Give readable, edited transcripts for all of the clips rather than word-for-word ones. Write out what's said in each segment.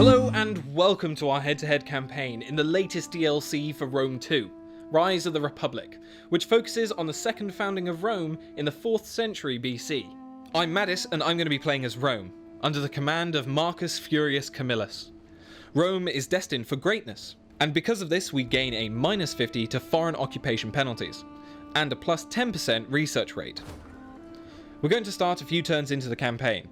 Hello and welcome to our head-to-head campaign in the latest DLC for Rome 2, Rise of the Republic, which focuses on the second founding of Rome in the 4th century BC. I'm Maddis and I'm going to be playing as Rome, under the command of Marcus Furius Camillus. Rome is destined for greatness, and because of this we gain a -50 to foreign occupation penalties, and a plus 10% research rate. We're going to start a few turns into the campaign.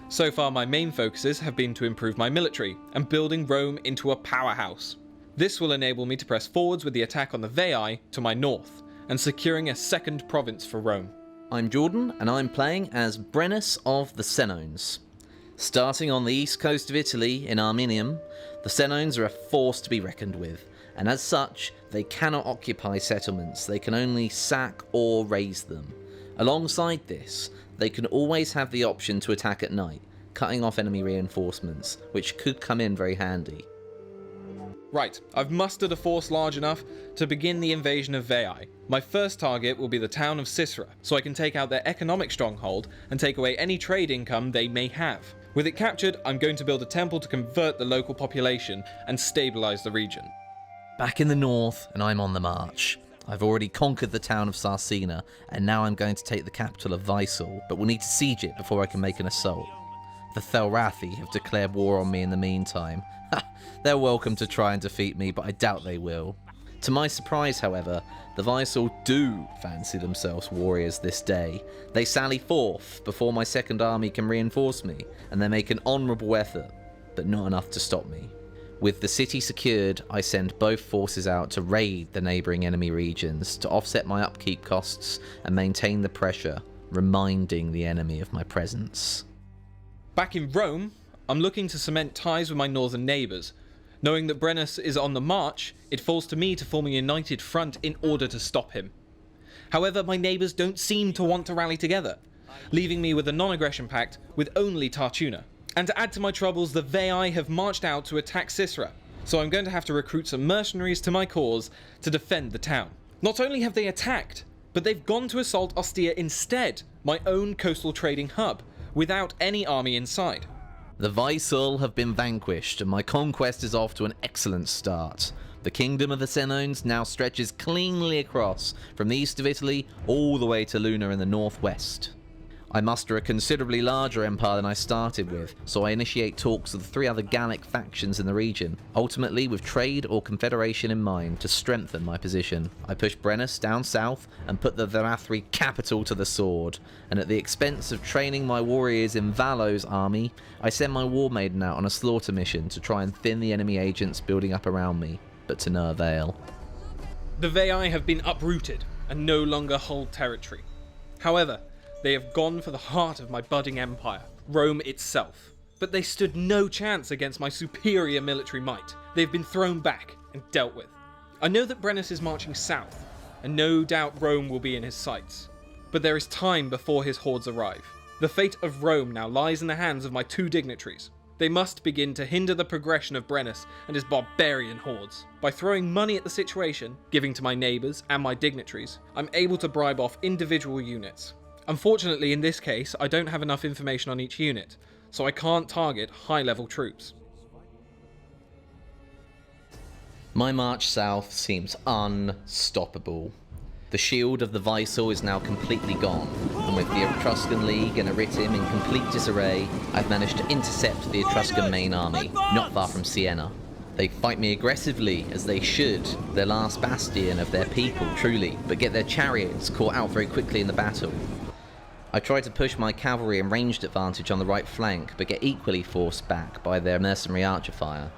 So far my main focuses have been to improve my military and building Rome into a powerhouse. This will enable me to press forwards with the attack on the Veii to my north and securing a second province for Rome. I'm Jordan and I'm playing as Brennus of the Senones. Starting on the east coast of Italy in Arminium, the Senones are a force to be reckoned with, and as such they cannot occupy settlements, they can only sack or raze them. Alongside this, they can always have the option to attack at night, cutting off enemy reinforcements, which could come in very handy. Right, I've mustered a force large enough to begin the invasion of Veii. My first target will be the town of Sisera, so I can take out their economic stronghold and take away any trade income they may have. With it captured, I'm going to build a temple to convert the local population and stabilise the region. Back in the north, and I'm on the march. I've already conquered the town of Sarsina, and now I'm going to take the capital of Vaisal, but we'll need to siege it before I can make an assault. The Thelrathi have declared war on me in the meantime. They're welcome to try and defeat me, but I doubt they will. To my surprise, however, the Vaisal do fancy themselves warriors this day. They sally forth before my second army can reinforce me, and they make an honourable effort, but not enough to stop me. With the city secured, I send both forces out to raid the neighbouring enemy regions to offset my upkeep costs and maintain the pressure, reminding the enemy of my presence. Back in Rome, I'm looking to cement ties with my northern neighbours. Knowing that Brennus is on the march, it falls to me to form a united front in order to stop him. However, my neighbours don't seem to want to rally together, leaving me with a non-aggression pact with only Tartuna. And to add to my troubles, the Veii have marched out to attack Sisera, so I'm going to have to recruit some mercenaries to my cause to defend the town. Not only have they attacked, but they've gone to assault Ostia instead, my own coastal trading hub, without any army inside. The Vaisal have been vanquished, and my conquest is off to an excellent start. The kingdom of the Senones now stretches cleanly across from the east of Italy all the way to Luna in the northwest. I muster a considerably larger empire than I started with, so I initiate talks with the 3 other Gallic factions in the region, ultimately with trade or confederation in mind to strengthen my position. I push Brennus down south and put the Thelrathi capital to the sword, and at the expense of training my warriors in Valo's army, I send my war maiden out on a slaughter mission to try and thin the enemy agents building up around me, but to no avail. The Veii have been uprooted and no longer hold territory. However, they have gone for the heart of my budding empire, Rome itself. But they stood no chance against my superior military might. They've been thrown back and dealt with. I know that Brennus is marching south, and no doubt Rome will be in his sights. But there is time before his hordes arrive. The fate of Rome now lies in the hands of my 2 dignitaries. They must begin to hinder the progression of Brennus and his barbarian hordes. By throwing money at the situation, giving to my neighbours and my dignitaries, I'm able to bribe off individual units. Unfortunately, in this case, I don't have enough information on each unit, so I can't target high-level troops. My march south seems unstoppable. The shield of the Vaisal is now completely gone, and with the Etruscan League and Aritim in complete disarray, I've managed to intercept the Etruscan main army, not far from Siena. They fight me aggressively, as they should, their last bastion of their people, truly, but get their chariots caught out very quickly in the battle. I try to push my cavalry and ranged advantage on the right flank, but get equally forced back by their mercenary archer fire.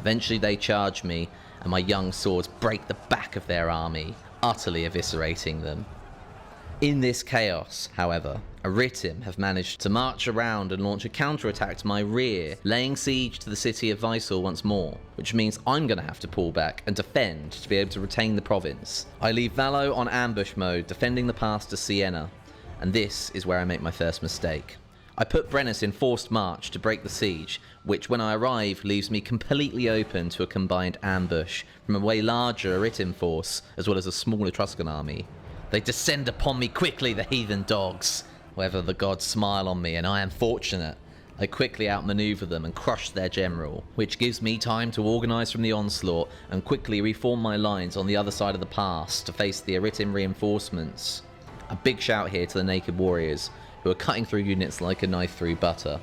Eventually they charge me, and my young swords break the back of their army, utterly eviscerating them. In this chaos, however, Aritim have managed to march around and launch a counterattack to my rear, laying siege to the city of Vaisal once more, which means I'm going to have to pull back and defend to be able to retain the province. I leave Valo on ambush mode, defending the pass to Siena. And this is where I make my first mistake. I put Brennus in forced march to break the siege, which when I arrive leaves me completely open to a combined ambush from a way larger Aritim force, as well as a small Etruscan army. They descend upon me quickly, the heathen dogs. However, the gods smile on me and I am fortunate, I quickly outmaneuver them and crush their general, which gives me time to organise from the onslaught and quickly reform my lines on the other side of the pass to face the Aritim reinforcements. A big shout here to the naked warriors, who are cutting through units like a knife through butter.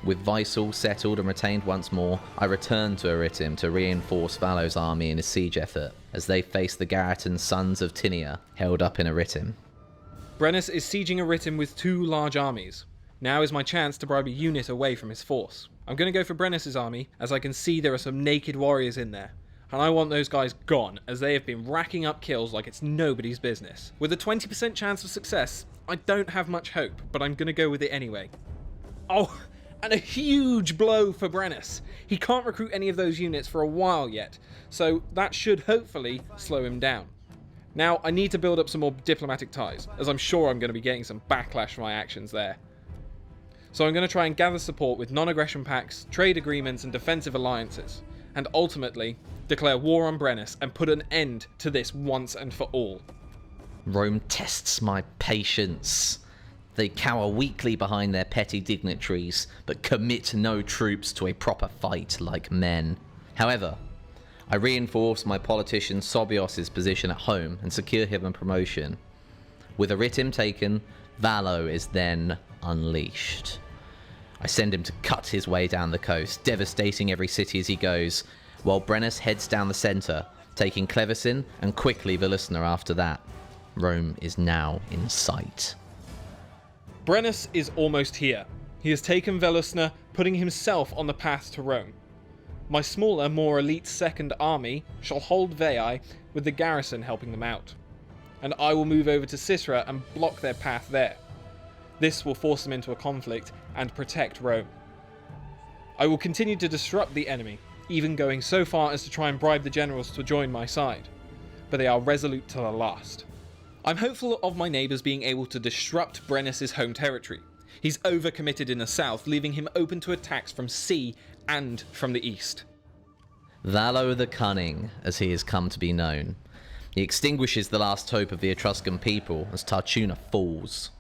With Vaisal settled and retained once more, I return to Aritim to reinforce Valo's army in his siege effort, as they face the Garritan sons of Tinia, held up in Aritim. Brennus is sieging Aritim with 2 large armies. Now is my chance to bribe a unit away from his force. I'm going to go for Brennus's army, as I can see there are some naked warriors in there. And I want those guys gone, as they have been racking up kills like it's nobody's business. With a 20% chance of success, I don't have much hope, but I'm going to go with it anyway. Oh, and a huge blow for Brennus. He can't recruit any of those units for a while yet, so that should hopefully slow him down. Now, I need to build up some more diplomatic ties, as I'm sure I'm going to be getting some backlash for my actions there. So I'm going to try and gather support with non-aggression pacts, trade agreements and defensive alliances, and ultimately declare war on Brennus and put an end to this once and for all. Rome tests my patience. They cower weakly behind their petty dignitaries, but commit no troops to a proper fight like men. However, I reinforce my politician Sobios' position at home and secure him a promotion. With Aritim taken, Valo is then unleashed. I send him to cut his way down the coast, devastating every city as he goes, while Brennus heads down the centre, taking Clevesin and quickly Villusna after that. Rome is now in sight. Brennus is almost here. He has taken Villusna, putting himself on the path to Rome. My smaller, more elite second army shall hold Veii, with the garrison helping them out. And I will move over to Sisera and block their path there. This will force them into a conflict and protect Rome. I will continue to disrupt the enemy, even going so far as to try and bribe the generals to join my side. But they are resolute to the last. I'm hopeful of my neighbours being able to disrupt Brennus' home territory. He's overcommitted in the south, leaving him open to attacks from sea and from the east. Valo the Cunning, as he has come to be known. He extinguishes the last hope of the Etruscan people as Tarchuna falls.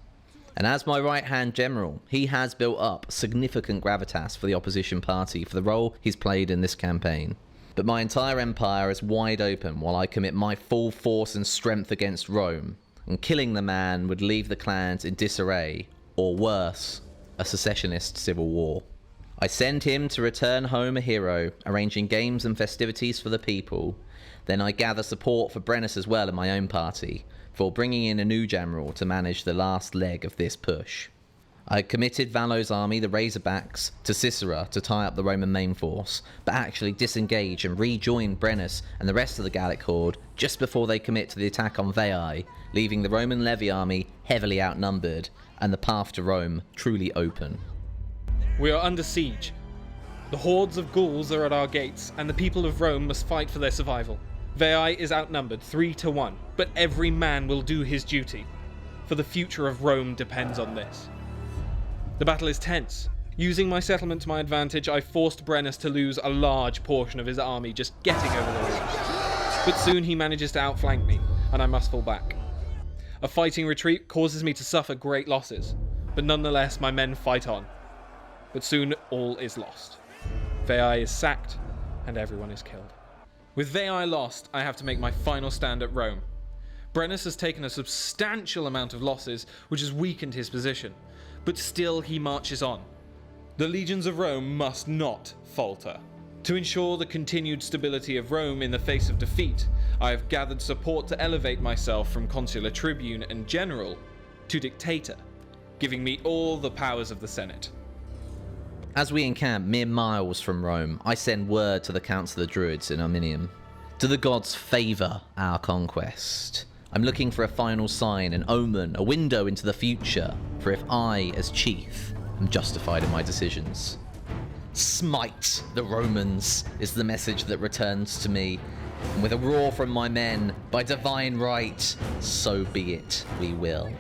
And as my right-hand general, he has built up significant gravitas for the opposition party for the role he's played in this campaign. But my entire empire is wide open while I commit my full force and strength against Rome, and killing the man would leave the clans in disarray, or worse, a secessionist civil war. I send him to return home a hero, arranging games and festivities for the people. Then I gather support for Brennus as well in my own party, for bringing in a new general to manage the last leg of this push. I committed Valo's army, the Razorbacks, to Sisera to tie up the Roman main force, but actually disengage and rejoin Brennus and the rest of the Gallic horde just before they commit to the attack on Veii, leaving the Roman levy army heavily outnumbered and the path to Rome truly open. We are under siege. The hordes of Gauls are at our gates, and the people of Rome must fight for their survival. Veii is outnumbered 3-1, but every man will do his duty, for the future of Rome depends on this. The battle is tense. Using my settlement to my advantage, I forced Brennus to lose a large portion of his army just getting over the walls. But soon he manages to outflank me, and I must fall back. A fighting retreat causes me to suffer great losses, but nonetheless my men fight on. But soon all is lost. Veii is sacked, and everyone is killed. With Veii lost, I have to make my final stand at Rome. Brennus has taken a substantial amount of losses, which has weakened his position, but still he marches on. The legions of Rome must not falter. To ensure the continued stability of Rome in the face of defeat, I have gathered support to elevate myself from consular tribune and general to dictator, giving me all the powers of the Senate. As we encamp mere miles from Rome, I send word to the Council of Druids in Arminium. Do the gods favour our conquest? I'm looking for a final sign, an omen, a window into the future, for if I, as chief, am justified in my decisions. Smite the Romans is the message that returns to me, and with a roar from my men, by divine right, so be it, we will.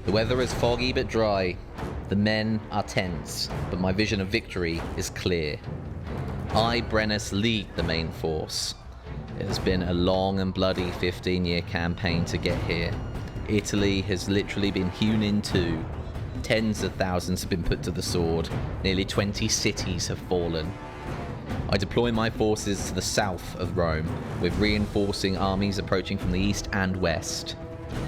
The weather is foggy but dry, the men are tense, but my vision of victory is clear. I, Brennus, lead the main force. It has been a long and bloody 15-year campaign to get here. Italy has literally been hewn in two. Tens of thousands have been put to the sword. Nearly 20 cities have fallen. I deploy my forces to the south of Rome, with reinforcing armies approaching from the east and west.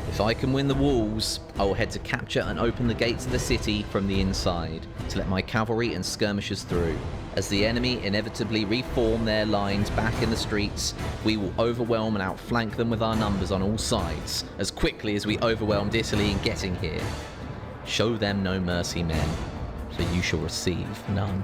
If I can win the walls, I will head to capture and open the gates of the city from the inside, to let my cavalry and skirmishers through. As the enemy inevitably reform their lines back in the streets, we will overwhelm and outflank them with our numbers on all sides, as quickly as we overwhelmed Italy in getting here. Show them no mercy, men, for you shall receive none.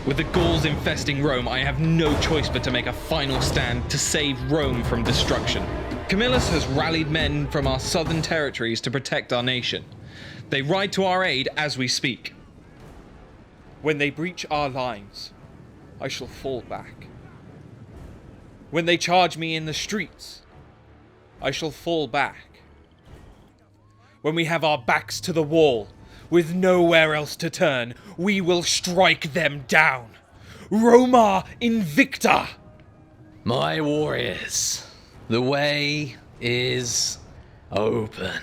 With the Gauls infesting Rome, I have no choice but to make a final stand to save Rome from destruction. Camillus has rallied men from our southern territories to protect our nation. They ride to our aid as we speak. When they breach our lines, I shall fall back. When they charge me in the streets, I shall fall back. When we have our backs to the wall, with nowhere else to turn, we will strike them down. Roma Invicta! My warriors, the way is open.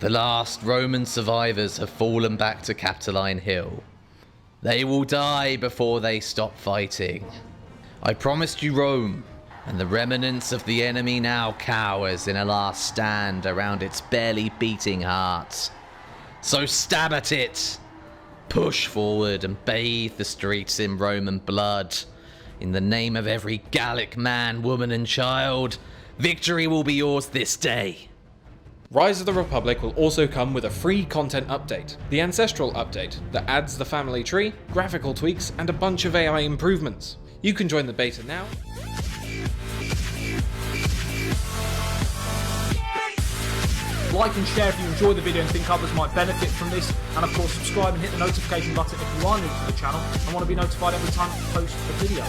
The last Roman survivors have fallen back to Capitoline Hill. They will die before they stop fighting. I promised you Rome, and the remnants of the enemy now cowers in a last stand around its barely beating heart. So stab at it, push forward and bathe the streets in Roman blood. In the name of every Gallic man, woman and child, victory will be yours this day. Rise of the Republic will also come with a free content update, the Ancestral update, that adds the family tree, graphical tweaks, and a bunch of AI improvements. You can join the beta now. Like and share if you enjoy the video and think others might benefit from this, and of course subscribe and hit the notification button if you are new to the channel and want to be notified every time I post a video.